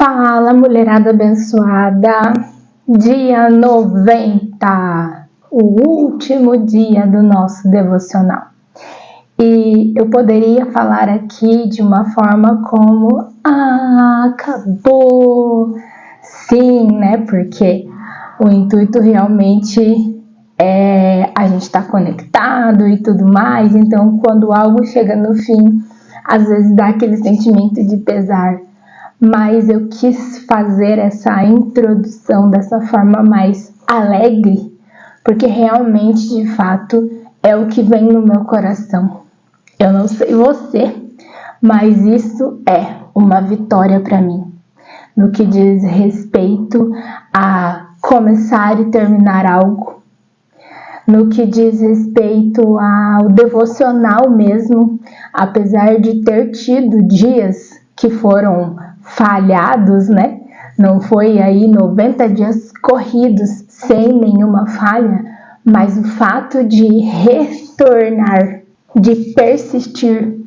Fala, mulherada abençoada, dia 90, o último dia do nosso devocional. E eu poderia falar aqui de uma forma como, acabou. Sim, né, porque o intuito realmente é a gente estar conectado e tudo mais, então quando algo chega no fim, às vezes dá aquele sentimento de pesar. Mas eu quis fazer essa introdução dessa forma mais alegre, porque realmente, de fato, é o que vem no meu coração. Eu não sei você, mas isso é uma vitória para mim, no que diz respeito a começar e terminar algo, no que diz respeito ao devocional mesmo, apesar de ter tido dias que foram falhados, né? Não foi aí 90 dias corridos sem nenhuma falha, mas o fato de retornar, de persistir,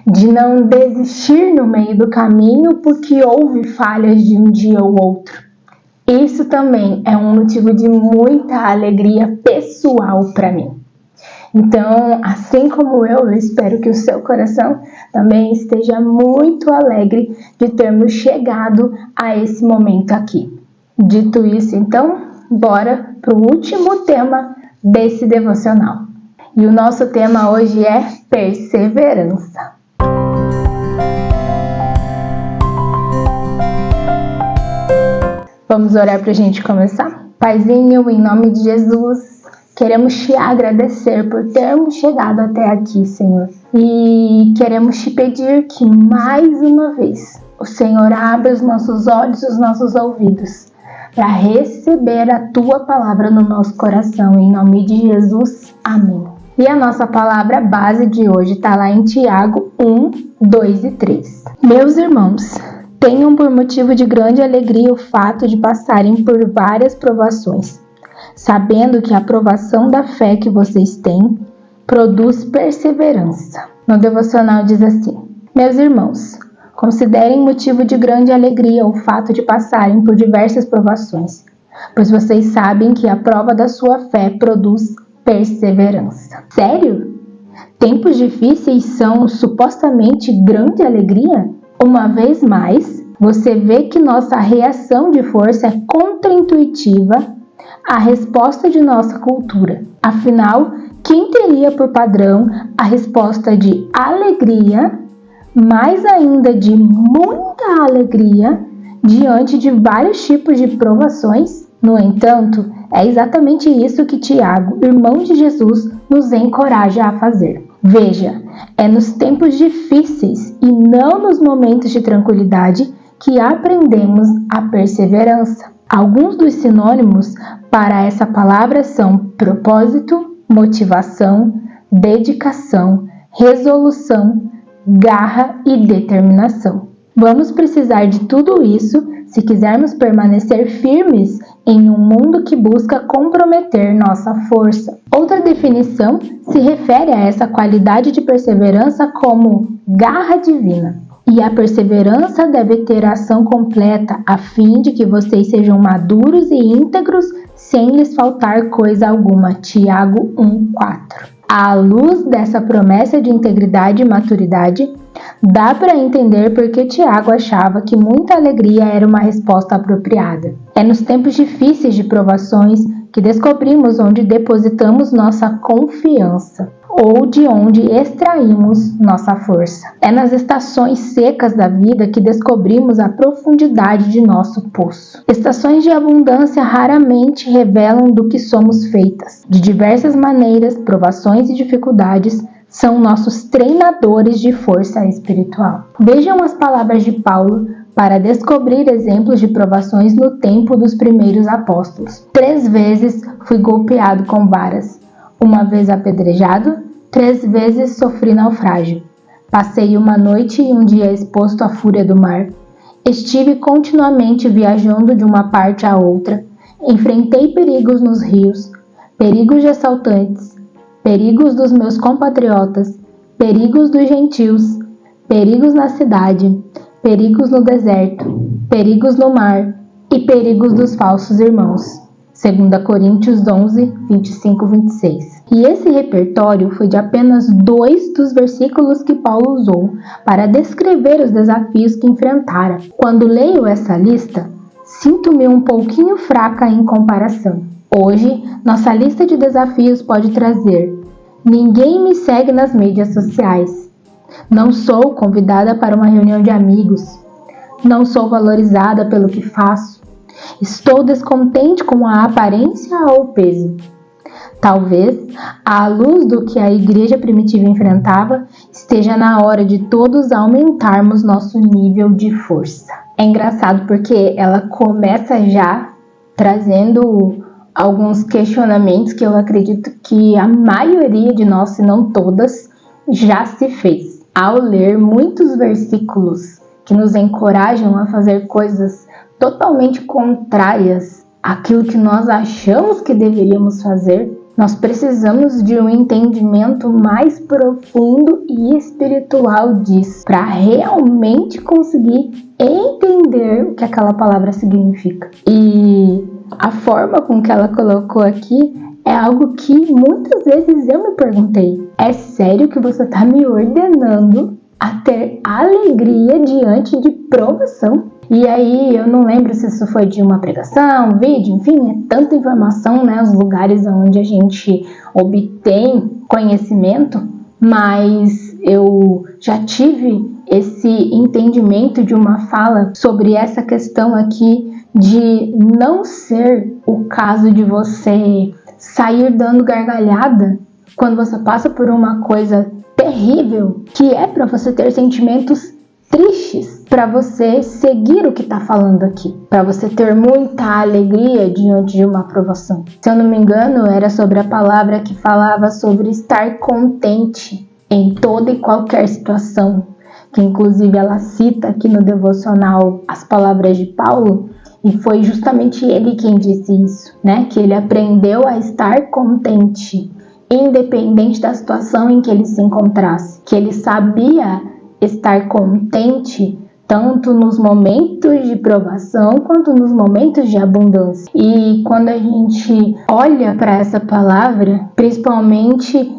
de não desistir no meio do caminho porque houve falhas de um dia ou outro. Isso também é um motivo de muita alegria pessoal para mim. Então, assim como eu espero que o seu coração também esteja muito alegre de termos chegado a esse momento aqui. Dito isso, então, bora para o último tema desse devocional. E o nosso tema hoje é perseverança. Vamos orar para a gente começar? Paizinho, em nome de Jesus, queremos te agradecer por termos chegado até aqui, Senhor. E queremos te pedir que mais uma vez o Senhor abra os nossos olhos, os nossos ouvidos, para receber a tua palavra no nosso coração. Em nome de Jesus, amém. E a nossa palavra base de hoje está lá em Tiago 1, 2 e 3. Meus irmãos, tenham por motivo de grande alegria o fato de passarem por várias provações, sabendo que a provação da fé que vocês têm produz perseverança. No devocional diz assim: meus irmãos, considerem motivo de grande alegria o fato de passarem por diversas provações, pois vocês sabem que a prova da sua fé produz perseverança. Sério? Tempos difíceis são supostamente grande alegria? Uma vez mais, você vê que nossa reação de força é contraintuitiva à resposta de nossa cultura. Afinal, quem teria por padrão a resposta de alegria, mais ainda de muita alegria, diante de vários tipos de provações? No entanto, é exatamente isso que Tiago, irmão de Jesus, nos encoraja a fazer. Veja, é nos tempos difíceis e não nos momentos de tranquilidade que aprendemos a perseverança. Alguns dos sinônimos para essa palavra são propósito, motivação, dedicação, resolução, garra e determinação. Vamos precisar de tudo isso se quisermos permanecer firmes em um mundo que busca comprometer nossa força. Outra definição se refere a essa qualidade de perseverança como garra divina. E a perseverança deve ter a ação completa, a fim de que vocês sejam maduros e íntegros, sem lhes faltar coisa alguma. Tiago 1:4. À luz dessa promessa de integridade e maturidade, dá para entender por que Tiago achava que muita alegria era uma resposta apropriada. É nos tempos difíceis de provações que descobrimos onde depositamos nossa confiança, ou de onde extraímos nossa força. É nas estações secas da vida que descobrimos a profundidade de nosso poço. Estações de abundância raramente revelam do que somos feitas. De diversas maneiras, provações e dificuldades são nossos treinadores de força espiritual. Vejam as palavras de Paulo para descobrir exemplos de provações no tempo dos primeiros apóstolos. 3 vezes fui golpeado com varas. 1 vez apedrejado, 3 vezes sofri naufrágio. Passei uma noite e um dia exposto à fúria do mar. Estive continuamente viajando de uma parte a outra. Enfrentei perigos nos rios, perigos de assaltantes, perigos dos meus compatriotas, perigos dos gentios, perigos na cidade, perigos no deserto, perigos no mar e perigos dos falsos irmãos. 2 Coríntios 11, 25, 26. E esse repertório foi de apenas 2 dos versículos que Paulo usou para descrever os desafios que enfrentara. Quando leio essa lista, sinto-me um pouquinho fraca em comparação. Hoje, nossa lista de desafios pode trazer: ninguém me segue nas mídias sociais. Não sou convidada para uma reunião de amigos. Não sou valorizada pelo que faço. Estou descontente com a aparência ou o peso. Talvez, à luz do que a igreja primitiva enfrentava, esteja na hora de todos aumentarmos nosso nível de força. É engraçado porque ela começa já trazendo alguns questionamentos que eu acredito que a maioria de nós, se não todas, já se fez. Ao ler muitos versículos que nos encorajam a fazer coisas totalmente contrárias àquilo que nós achamos que deveríamos fazer, nós precisamos de um entendimento mais profundo e espiritual disso, para realmente conseguir entender o que aquela palavra significa. E a forma com que ela colocou aqui é algo que muitas vezes eu me perguntei: é sério que você está me ordenando a ter alegria diante de provação? E aí, eu não lembro se isso foi de uma pregação, vídeo, enfim, é tanta informação, né? Os lugares onde a gente obtém conhecimento, mas eu já tive esse entendimento de uma fala sobre essa questão aqui de não ser o caso de você sair dando gargalhada quando você passa por uma coisa terrível, que é para você ter sentimentos tristes, para você seguir o que está falando aqui, para você ter muita alegria diante de uma aprovação. Se eu não me engano, era sobre a palavra que falava sobre estar contente em toda e qualquer situação, que inclusive ela cita aqui no devocional as palavras de Paulo, e foi justamente ele quem disse isso, né? Que ele aprendeu a estar contente, independente da situação em que ele se encontrasse, que ele sabia estar contente tanto nos momentos de provação quanto nos momentos de abundância. E quando a gente olha para essa palavra, principalmente,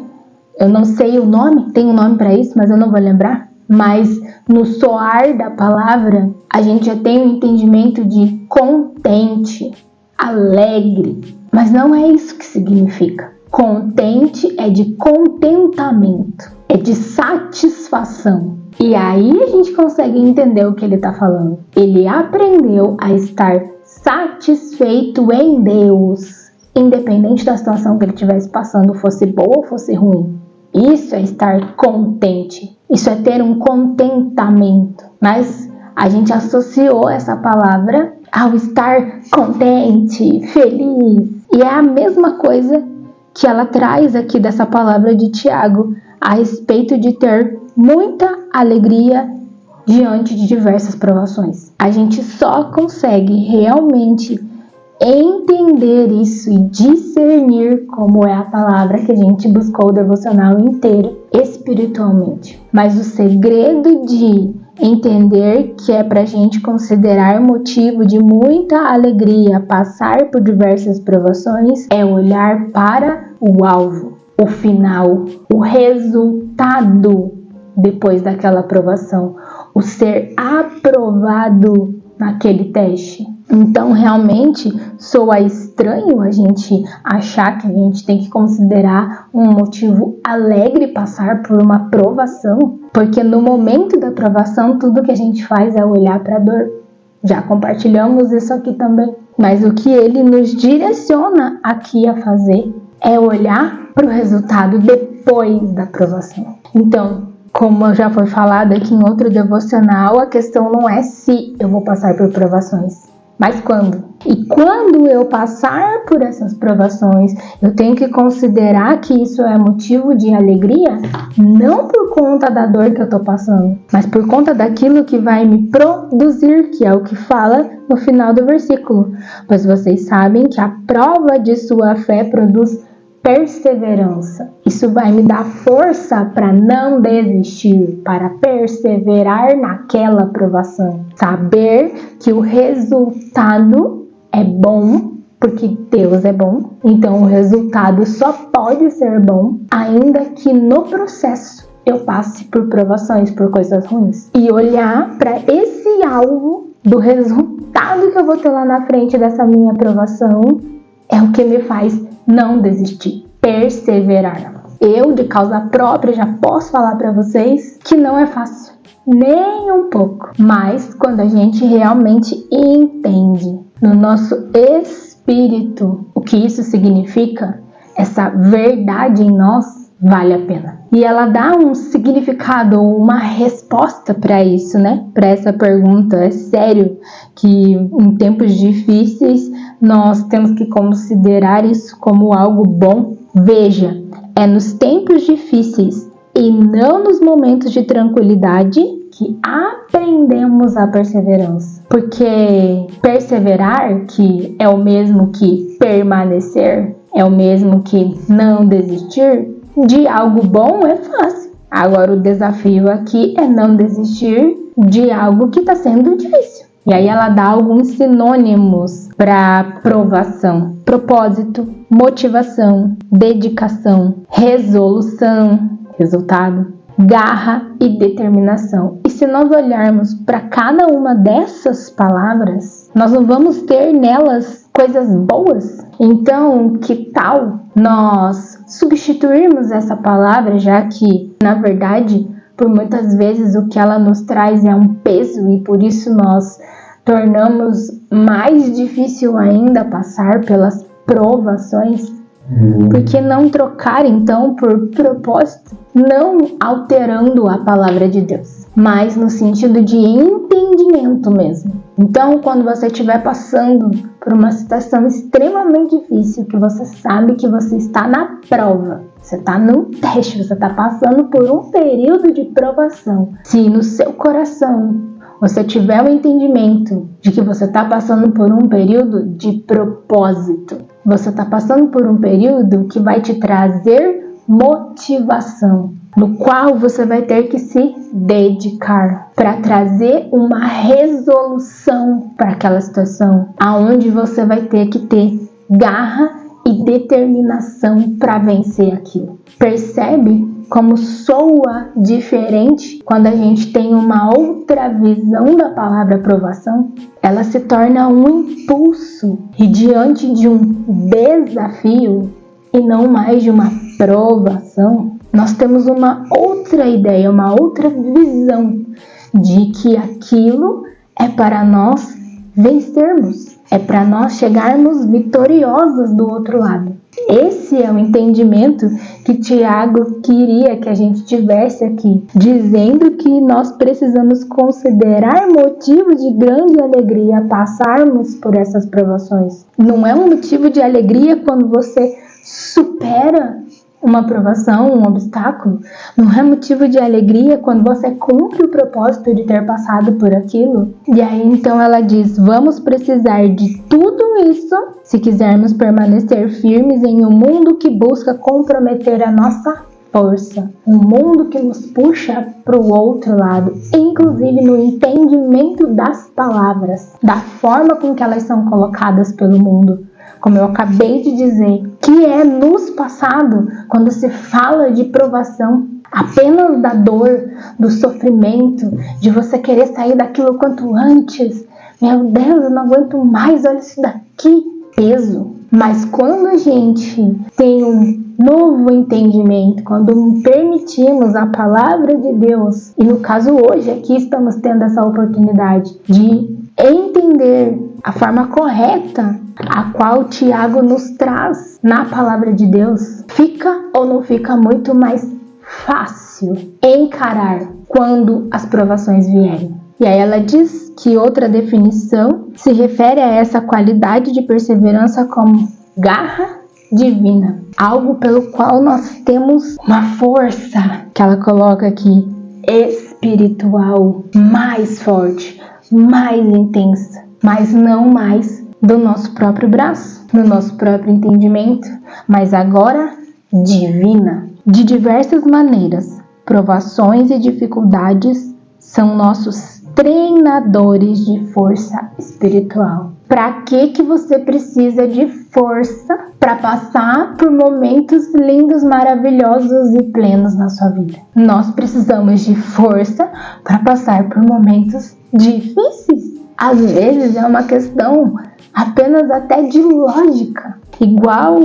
eu não sei o nome, tem um nome para isso, mas eu não vou lembrar, mas no soar da palavra, a gente já tem um entendimento de contente, alegre, mas não é isso que significa. Contente é de contentamento, é de satisfação. E aí a gente consegue entender o que ele está falando. Ele aprendeu a estar satisfeito em Deus, independente da situação que ele estivesse passando, fosse boa ou fosse ruim. Isso é estar contente, isso é ter um contentamento. Mas a gente associou essa palavra ao estar contente, feliz. E é a mesma coisa que ela traz aqui dessa palavra de Tiago, a respeito de ter muita alegria diante de diversas provações. A gente só consegue realmente entender isso e discernir, como é a palavra que a gente buscou o devocional inteiro, espiritualmente. Mas o segredo de entender que é pra gente considerar motivo de muita alegria passar por diversas provações é olhar para o alvo, o final, o resultado depois daquela aprovação, o ser aprovado naquele teste. Então, realmente, soa estranho a gente achar que a gente tem que considerar um motivo alegre passar por uma provação, porque no momento da provação, tudo que a gente faz é olhar para a dor. Já compartilhamos isso aqui também. Mas o que ele nos direciona aqui a fazer é olhar para o resultado depois da provação. Então, como já foi falado aqui em outro devocional, a questão não é se eu vou passar por provações, mas quando. E quando eu passar por essas provações, eu tenho que considerar que isso é motivo de alegria, não por conta da dor que eu estou passando, mas por conta daquilo que vai me produzir, que é o que fala no final do versículo. Pois vocês sabem que a prova de sua fé produz perseverança. Isso vai me dar força para não desistir, para perseverar naquela provação. Saber que o resultado é bom, porque Deus é bom. Então o resultado só pode ser bom, ainda que no processo eu passe por provações, por coisas ruins. E olhar para esse alvo do resultado que eu vou ter lá na frente dessa minha provação é o que me faz não desistir, perseverar. Eu, de causa própria, já posso falar para vocês que não é fácil, nem um pouco. Mas quando a gente realmente entende no nosso espírito o que isso significa, essa verdade em nós, vale a pena. E ela dá um significado, uma resposta para isso, né? Para essa pergunta. É sério que em tempos difíceis nós temos que considerar isso como algo bom. Veja, é nos tempos difíceis e não nos momentos de tranquilidade que aprendemos a perseverança. Porque perseverar, que é o mesmo que permanecer, é o mesmo que não desistir, de algo bom é fácil. Agora o desafio aqui é não desistir de algo que está sendo difícil. E aí ela dá alguns sinônimos para provação: propósito, motivação, dedicação, resolução, resultado, garra e determinação. E se nós olharmos para cada uma dessas palavras, nós não vamos ter nelas coisas boas. Então, que tal nós substituirmos essa palavra, já que, na verdade, por muitas vezes o que ela nos traz é um peso e por isso nós tornamos mais difícil ainda passar pelas provações? Por que não trocar então por propósito? Não alterando a palavra de Deus, mas no sentido de entendimento mesmo. Então, quando você estiver passando por uma situação extremamente difícil, que você sabe que você está na prova, você está num teste, você está passando por um período de provação, se no seu coração você tiver o entendimento de que você está passando por um período de propósito, você está passando por um período que vai te trazer motivação, no qual você vai ter que se dedicar para trazer uma resolução para aquela situação, aonde você vai ter que ter garra e determinação para vencer aquilo. Percebe como soa diferente quando a gente tem uma outra visão da palavra aprovação? Ela se torna um impulso e diante de um desafio e não mais de uma provação, nós temos uma outra ideia, uma outra visão de que aquilo é para nós vencermos, é para nós chegarmos vitoriosos do outro lado. Esse é o entendimento que Tiago queria que a gente tivesse aqui, dizendo que nós precisamos considerar motivo de grande alegria passarmos por essas provações. Não é um motivo de alegria quando você supera uma provação, um obstáculo. Não é motivo de alegria quando você cumpre o propósito de ter passado por aquilo. E aí então ela diz: vamos precisar de tudo isso se quisermos permanecer firmes em um mundo que busca comprometer a nossa força, um mundo que nos puxa para o outro lado, inclusive no entendimento das palavras, da forma com que elas são colocadas pelo mundo. Como eu acabei de dizer, que é nos passado, quando se fala de provação, apenas da dor, do sofrimento, de você querer sair daquilo quanto antes. Meu Deus, eu não aguento mais, olha isso daqui, peso. Mas quando a gente tem um novo entendimento, quando permitimos a palavra de Deus, e no caso hoje aqui estamos tendo essa oportunidade de entender a forma correta a qual Tiago nos traz na palavra de Deus, fica ou não fica muito mais fácil encarar quando as provações vierem. E aí ela diz que outra definição se refere a essa qualidade de perseverança como garra divina, algo pelo qual nós temos uma força, que ela coloca aqui, espiritual, mais forte, mais intensa, mas não mais do nosso próprio braço, do nosso próprio entendimento, mas agora divina. De diversas maneiras, provações e dificuldades são nossos treinadores de força espiritual. Para que você precisa de força para passar por momentos lindos, maravilhosos e plenos na sua vida? Nós precisamos de força para passar por momentos difíceis. Às vezes é uma questão apenas até de lógica, igual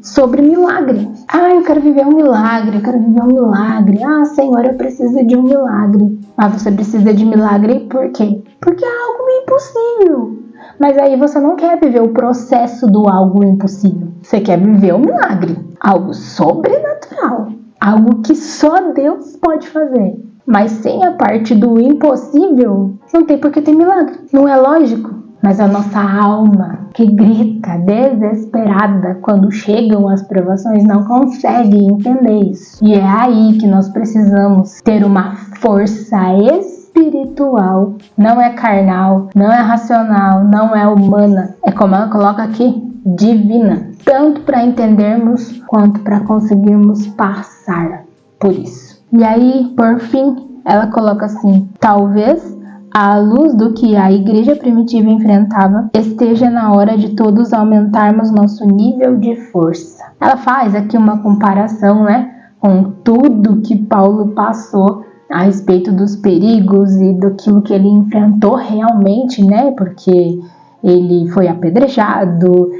sobre milagre. Eu quero viver um milagre, eu quero viver um milagre. Senhor, eu preciso de um milagre. Você precisa de milagre por quê? Porque é algo impossível. Mas aí você não quer viver o processo do algo impossível. Você quer viver um milagre, algo sobrenatural, algo que só Deus pode fazer. Mas sem a parte do impossível, não tem por que ter milagre. Não é lógico? Mas a nossa alma, que grita desesperada quando chegam as provações, não consegue entender isso. E é aí que nós precisamos ter uma força espiritual. Não é carnal, não é racional, não é humana. É como ela coloca aqui, divina. Tanto para entendermos, quanto para conseguirmos passar por isso. E aí, por fim, ela coloca assim: talvez, à luz do que a igreja primitiva enfrentava, esteja na hora de todos aumentarmos nosso nível de força. Ela faz aqui uma comparação, com tudo que Paulo passou a respeito dos perigos e daquilo que ele enfrentou realmente, porque ele foi apedrejado.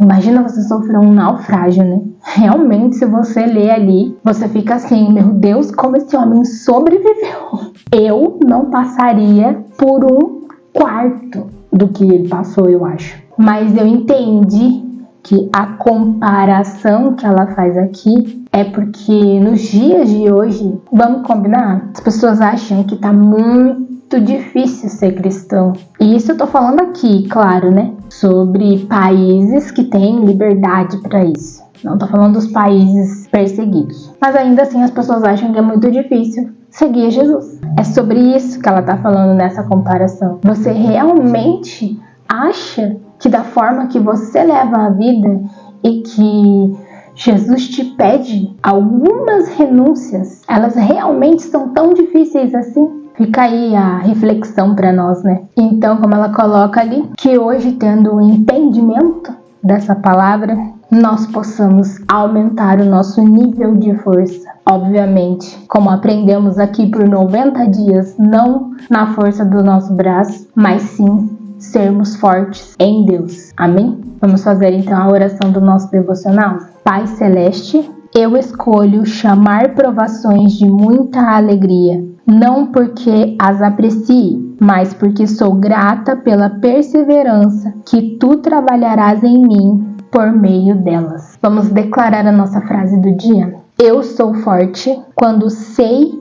Imagina você sofrer um naufrágio, Realmente, se você lê ali, você fica assim: meu Deus, como esse homem sobreviveu. Eu não passaria por um quarto do que ele passou, eu acho. Mas eu entendi que a comparação que ela faz aqui é porque nos dias de hoje, vamos combinar, as pessoas acham que tá muito difícil ser cristão. E isso eu tô falando aqui, claro, sobre países que têm liberdade para isso. Não tô falando dos países perseguidos. Mas ainda assim as pessoas acham que é muito difícil seguir Jesus. É sobre isso que ela tá falando nessa comparação. Você realmente acha que da forma que você leva a vida e que Jesus te pede algumas renúncias, elas realmente são tão difíceis assim? Fica aí a reflexão para nós, Então, como ela coloca ali, que hoje, tendo o entendimento dessa palavra, nós possamos aumentar o nosso nível de força. Obviamente, como aprendemos aqui por 90 dias, não na força do nosso braço, mas sim sermos fortes em Deus. Amém? Vamos fazer então a oração do nosso devocional? Pai Celeste, eu escolho chamar provações de muita alegria, não porque as aprecie, mas porque sou grata pela perseverança que tu trabalharás em mim por meio delas. Vamos declarar a nossa frase do dia? Eu sou forte quando sei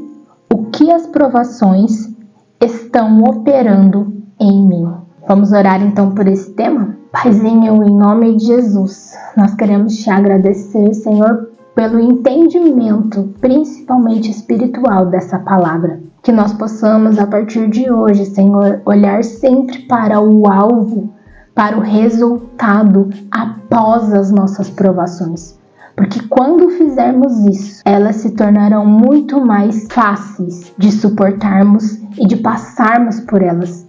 o que as provações estão operando em mim. Vamos orar então por esse tema? Paizinho, em nome de Jesus, nós queremos te agradecer, Senhor, pelo entendimento, principalmente espiritual, dessa palavra. Que nós possamos, a partir de hoje, Senhor, olhar sempre para o alvo, para o resultado após as nossas provações. Porque quando fizermos isso, elas se tornarão muito mais fáceis de suportarmos e de passarmos por elas.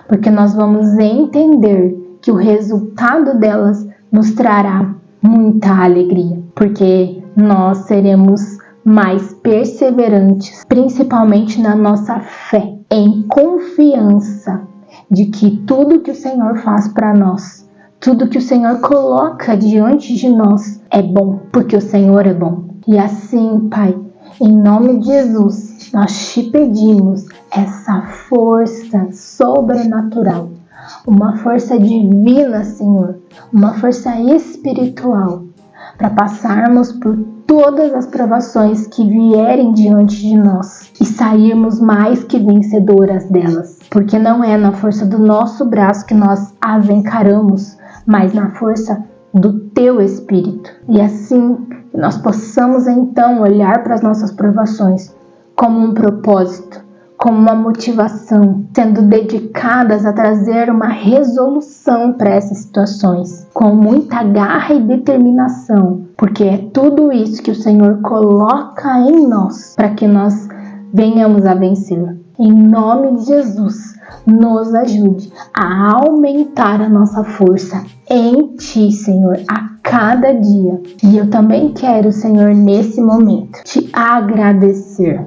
Porque nós vamos entender que o resultado delas nos trará muita alegria. Porque nós seremos mais perseverantes, principalmente na nossa fé, em confiança de que tudo que o Senhor faz para nós, tudo que o Senhor coloca diante de nós é bom, porque o Senhor é bom. E assim, Pai, em nome de Jesus, nós te pedimos essa força sobrenatural, uma força divina, Senhor, uma força espiritual, para passarmos por todas as provações que vierem diante de nós e sairmos mais que vencedoras delas. Porque não é na força do nosso braço que nós as encaramos, mas na força do Teu Espírito. E assim nós possamos então olhar para as nossas provações como um propósito, com uma motivação, sendo dedicadas a trazer uma resolução para essas situações, com muita garra e determinação, porque é tudo isso que o Senhor coloca em nós, para que nós venhamos a vencer. Em nome de Jesus, nos ajude a aumentar a nossa força em Ti, Senhor, a cada dia. E eu também quero, Senhor, nesse momento, Te agradecer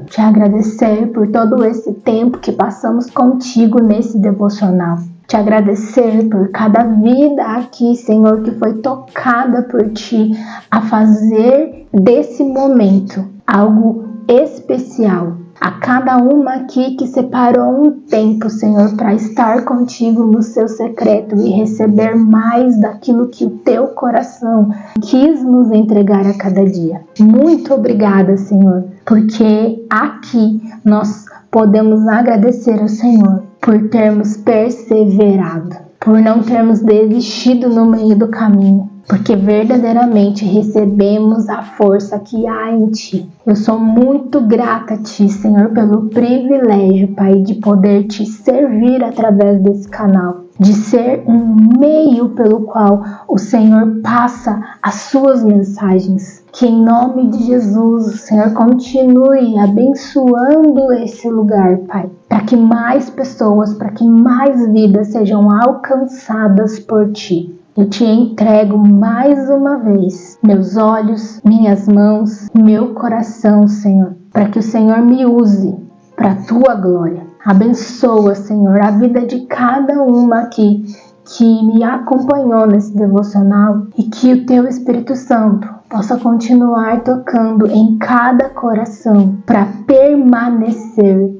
por todo esse tempo que passamos contigo nesse devocional. Te agradecer por cada vida aqui, Senhor, que foi tocada por Ti a fazer desse momento algo especial. A cada uma aqui que separou um tempo, Senhor, para estar contigo no seu secreto e receber mais daquilo que o teu coração quis nos entregar a cada dia. Muito obrigada, Senhor, porque aqui nós podemos agradecer ao Senhor por termos perseverado, por não termos desistido no meio do caminho, porque verdadeiramente recebemos a força que há em Ti. Eu sou muito grata a Ti, Senhor, pelo privilégio, Pai, de poder Te servir através desse canal, de ser um meio pelo qual o Senhor passa as suas mensagens. Que em nome de Jesus o Senhor continue abençoando esse lugar, Pai, para que mais pessoas, para que mais vidas sejam alcançadas por Ti. Eu Te entrego mais uma vez meus olhos, minhas mãos, meu coração, Senhor, para que o Senhor me use para a Tua glória. Abençoa, Senhor, a vida de cada uma aqui que me acompanhou nesse devocional e que o Teu Espírito Santo possa continuar tocando em cada coração para permanecer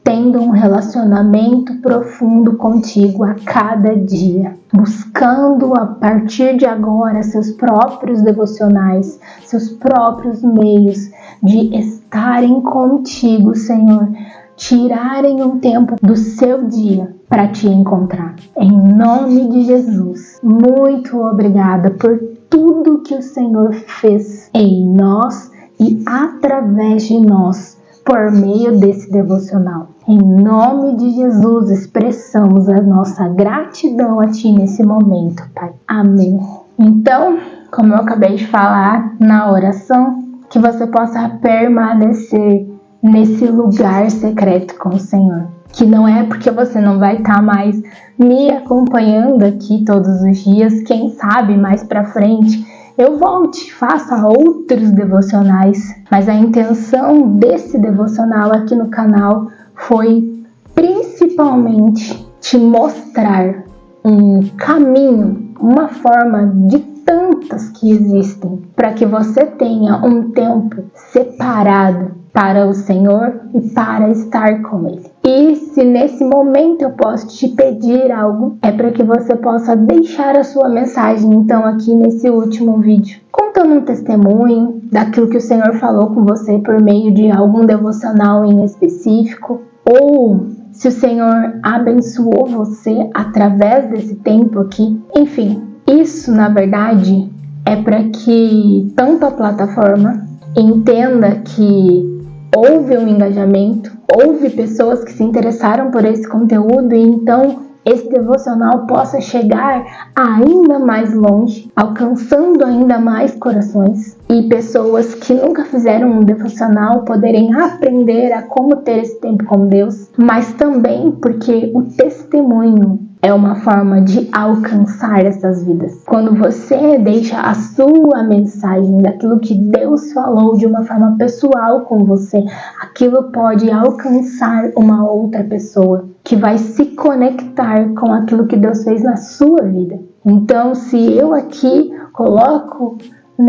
tendo um relacionamento profundo contigo a cada dia, buscando a partir de agora seus próprios devocionais, seus próprios meios de estarem contigo, Senhor, tirarem um tempo do seu dia para Te encontrar. Em nome de Jesus, muito obrigada por tudo que o Senhor fez em nós e através de nós, por meio desse devocional. Em nome de Jesus, expressamos a nossa gratidão a Ti nesse momento, Pai. Amém. Então, como eu acabei de falar na oração, que você possa permanecer nesse lugar secreto com o Senhor. Que não é porque você não vai estar mais me acompanhando aqui todos os dias, quem sabe mais pra frente eu volte, faça outros devocionais, mas a intenção desse devocional aqui no canal foi principalmente te mostrar um caminho, uma forma de tantas que existem, para que você tenha um tempo separado para o Senhor e para estar com Ele. E se nesse momento eu posso te pedir algo, é para que você possa deixar a sua mensagem, então, aqui nesse último vídeo, contando um testemunho daquilo que o Senhor falou com você por meio de algum devocional em específico, ou se o Senhor abençoou você através desse tempo aqui. Enfim, isso, na verdade, é para que tanto a plataforma entenda que houve um engajamento, houve pessoas que se interessaram por esse conteúdo e então esse devocional possa chegar ainda mais longe, alcançando ainda mais corações e pessoas que nunca fizeram um devocional poderem aprender a como ter esse tempo com Deus, mas também porque o testemunho é uma forma de alcançar essas vidas. Quando você deixa a sua mensagem daquilo que Deus falou de uma forma pessoal com você, aquilo pode alcançar uma outra pessoa que vai se conectar com aquilo que Deus fez na sua vida. Então, se eu aqui coloco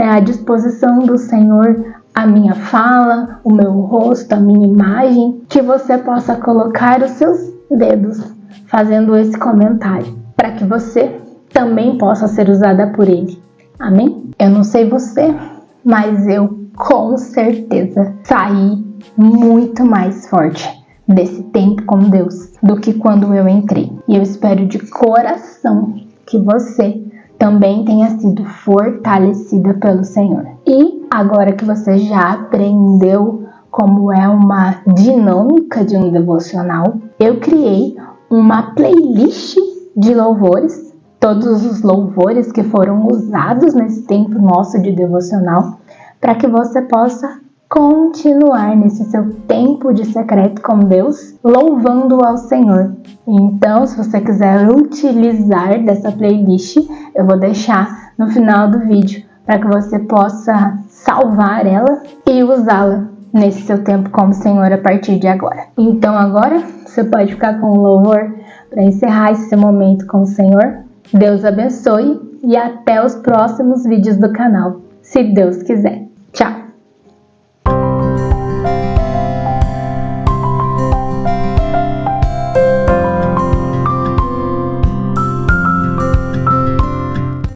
à disposição do Senhor a minha fala, o meu rosto, a minha imagem, que você possa colocar os seus dedos fazendo esse comentário, para que você também possa ser usada por Ele. Amém? Eu não sei você, mas eu com certeza saí muito mais forte desse tempo com Deus do que quando eu entrei. E eu espero de coração que você também tenha sido fortalecida pelo Senhor. E agora que você já aprendeu como é uma dinâmica de um devocional, eu criei uma playlist de louvores, todos os louvores que foram usados nesse tempo nosso de devocional, para que você possa continuar nesse seu tempo de secreto com Deus, louvando ao Senhor. Então, se você quiser utilizar dessa playlist, eu vou deixar no final do vídeo para que você possa salvar ela e usá-la nesse seu tempo com o Senhor a partir de agora. Então agora você pode ficar com o louvor para encerrar esse momento com o Senhor. Deus abençoe e até os próximos vídeos do canal, se Deus quiser.